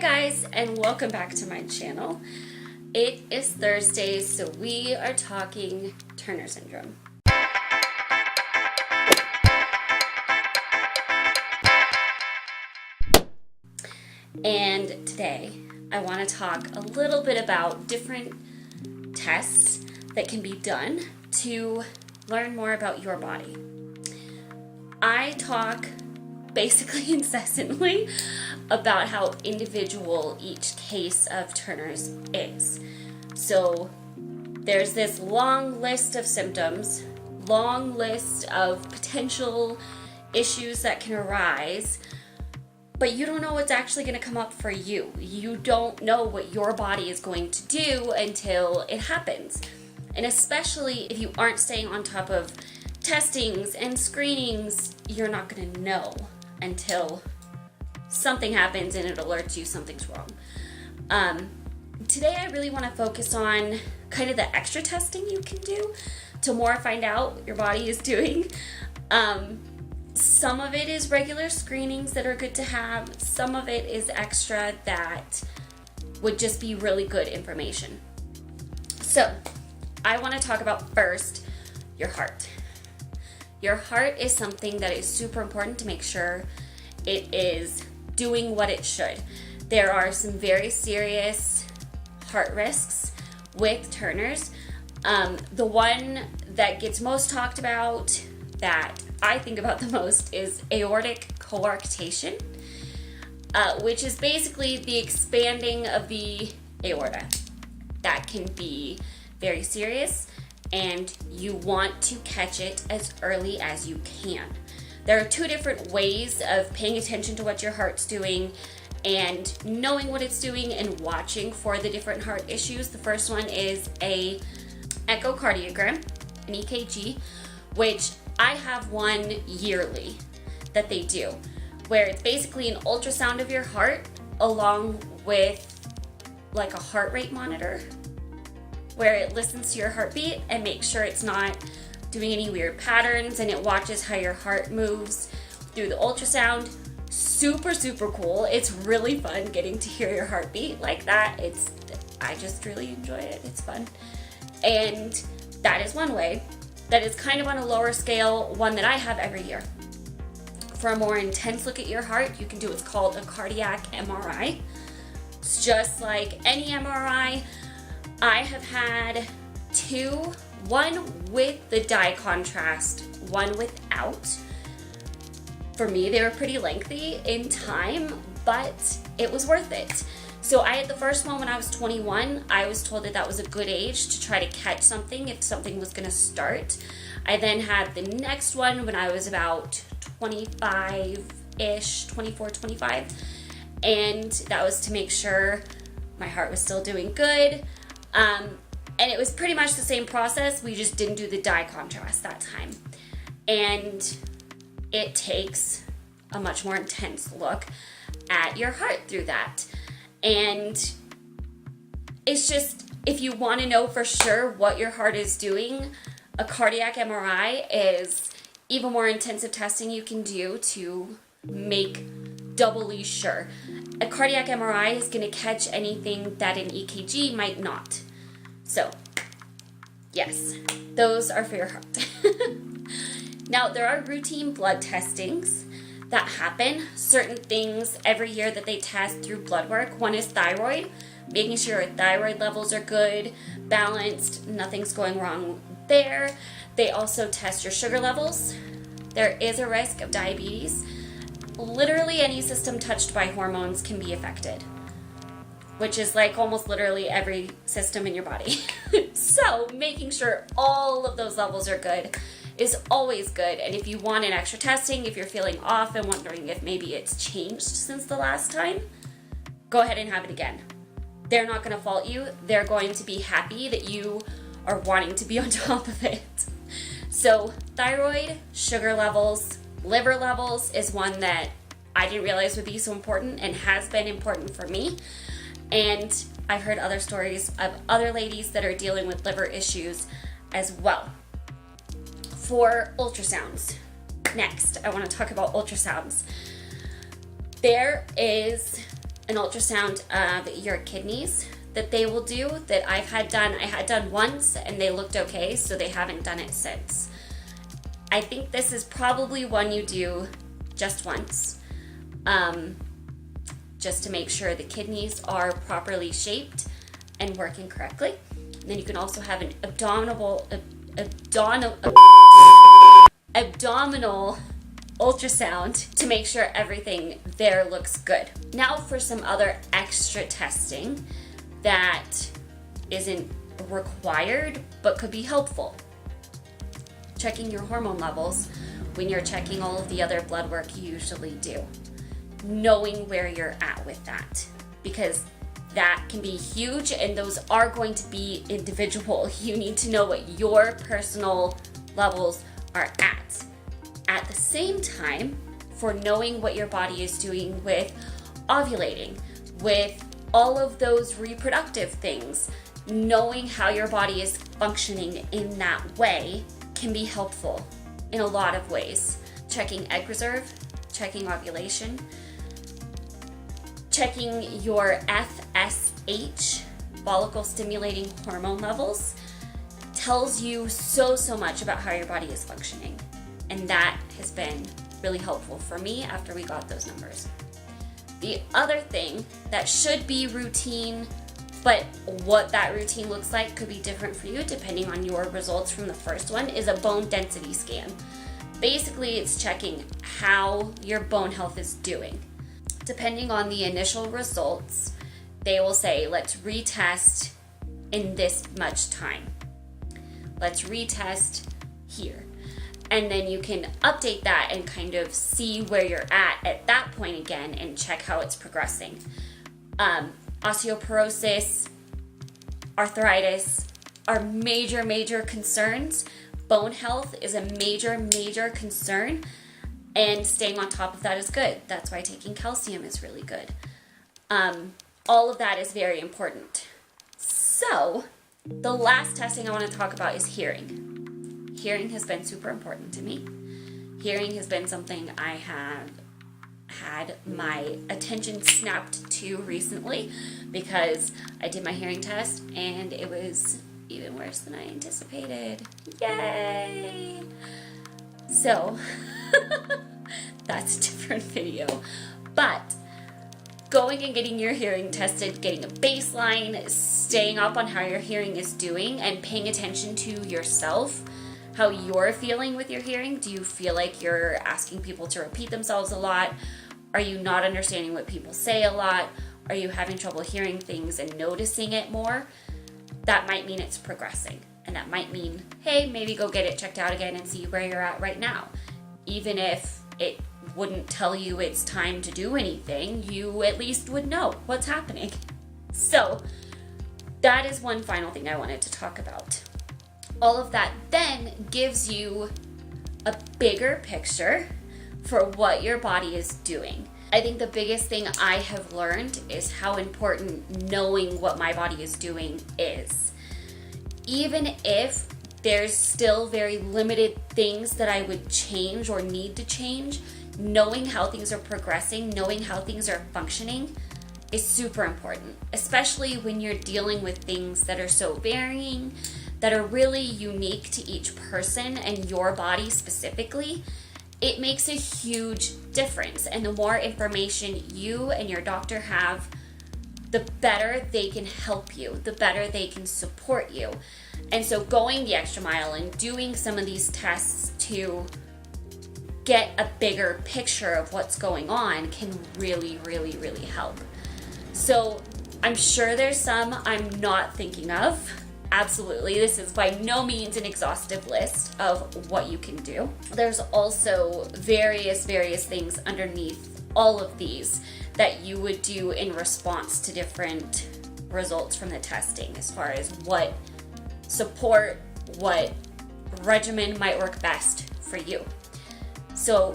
guys, and welcome back to my channel. It is Thursday, so we are talking Turner syndrome. And today I want to talk a little bit about different tests that can be done to learn more about your body. I talk basically incessantly about how individual each case of Turner's is. So there's this long list of symptoms, long list of potential issues that can arise, but you don't know what's actually going to come up for you. You don't know what your body is going to do until it happens. And especially if you aren't staying on top of testings and screenings, you're not going to know until something happens and it alerts you something's wrong. Today I really want to focus on kind of the extra testing you can do to more find out what your body is doing. Some of it is regular screenings that are good to have. Some of it is extra that would just be really good information. So I want to talk about first your heart. Your heart is something that is super important to make sure it is doing what it should. There are some very serious heart risks with Turner's. The one that gets most talked about, that I think about the most, is aortic coarctation, which is basically the expanding of the aorta. That can be very serious, and you want to catch it as early as you can. There are two different ways of paying attention to what your heart's doing and knowing what it's doing and watching for the different heart issues. The first one is a echocardiogram, an EKG, which I have one yearly that they do, where it's basically an ultrasound of your heart along with like a heart rate monitor, where it listens to your heartbeat and makes sure it's not doing any weird patterns, and it watches how your heart moves through the ultrasound. Super, super cool. It's really fun getting to hear your heartbeat like that. I just really enjoy it. It's fun. And that is one way. That is kind of on a lower scale, one that I have every year. For a more intense look at your heart, you can do what's called a cardiac MRI. It's just like any MRI. I have had two, one with the dye contrast, one without. For me, they were pretty lengthy in time, but it was worth it. So I had the first one when I was 21. I was told that that was a good age to try to catch something if something was going to start. I then had the next one when I was about 25-ish, 24, 25. And that was to make sure my heart was still doing good. And it was pretty much the same process. We just didn't do the dye contrast that time. And it takes a much more intense look at your heart through that. And it's just, if you want to know for sure what your heart is doing, a cardiac MRI is even more intensive testing you can do to make doubly sure. A cardiac MRI is going to catch anything that an EKG might not. So, yes, those are for your heart. Now, there are routine blood testings that happen, certain things every year that they test through blood work. One is thyroid, making sure thyroid levels are good, balanced, nothing's going wrong there. They also test your sugar levels. There is a risk of diabetes. Literally any system touched by hormones can be affected, which is like almost literally every system in your body. So making sure all of those levels are good is always good. And if you want an extra testing, if you're feeling off and wondering if maybe it's changed since the last time, go ahead and have it again. They're not going to fault you. They're going to be happy that you are wanting to be on top of it. So thyroid, sugar levels, liver levels is one that I didn't realize would be so important and has been important for me. And I've heard other stories of other ladies that are dealing with liver issues as well. For ultrasounds, next, I want to talk about ultrasounds. There is an ultrasound of your kidneys that they will do that I had done once and they looked okay, so they haven't done it since. I think this is probably one you do just once, just to make sure the kidneys are properly shaped and working correctly. And then you can also have an abdominal ultrasound to make sure everything there looks good. Now for some other extra testing that isn't required but could be helpful. Checking your hormone levels when you're checking all of the other blood work you usually do. Knowing where you're at with that, because that can be huge and those are going to be individual. You need to know what your personal levels are at. At the same time, for knowing what your body is doing with ovulating, with all of those reproductive things, knowing how your body is functioning in that way can be helpful in a lot of ways. Checking egg reserve, checking ovulation, checking your FSH, follicle stimulating hormone levels, tells you so much about how your body is functioning. And that has been really helpful for me after we got those numbers. The other thing that should be routine, but what that routine looks like could be different for you depending on your results from the first one, is a bone density scan. Basically, it's checking how your bone health is doing. Depending on the initial results, they will say, let's retest in this much time. Let's retest here. And then you can update that and kind of see where you're at that point again and check how it's progressing. Osteoporosis, arthritis are major concerns. Bone health is a major concern, and staying on top of that is good. That's why taking calcium is really good. All of that is very important. So, the last testing I want to talk about is hearing. Hearing has been super important to me. Hearing has been something I have had my attention snapped to recently because I did my hearing test and it was even worse than I anticipated. Yay! So, that's a different video. But going and getting your hearing tested, getting a baseline, staying up on how your hearing is doing, and paying attention to yourself, how you're feeling with your hearing. Do you feel like you're asking people to repeat themselves a lot? Are you not understanding what people say a lot? Are you having trouble hearing things and noticing it more? That might mean it's progressing. And that might mean, hey, maybe go get it checked out again and see where you're at right now. Even if it wouldn't tell you it's time to do anything, you at least would know what's happening. So that is one final thing I wanted to talk about. All of that then gives you a bigger picture for what your body is doing. I think the biggest thing I have learned is how important knowing what my body is doing is. Even if there's still very limited things that I would change or need to change, knowing how things are progressing, knowing how things are functioning is super important, especially when you're dealing with things that are so varying, that are really unique to each person and your body specifically. It makes a huge difference. And the more information you and your doctor have, the better they can help you, the better they can support you. And so going the extra mile and doing some of these tests to get a bigger picture of what's going on can really help. So I'm sure there's some I'm not thinking of. Absolutely, this is by no means an exhaustive list of what you can do. There's also various things underneath all of these that you would do in response to different results from the testing, as far as what support, what regimen might work best for you. So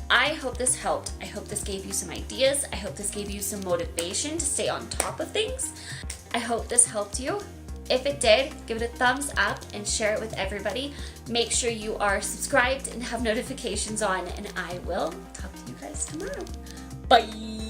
I hope this helped. I hope this gave you some ideas. I hope this gave you some motivation to stay on top of things. I hope this helped you. If it did, give it a thumbs up and share it with everybody. Make sure you are subscribed and have notifications on, and I will talk to you guys tomorrow. Bye!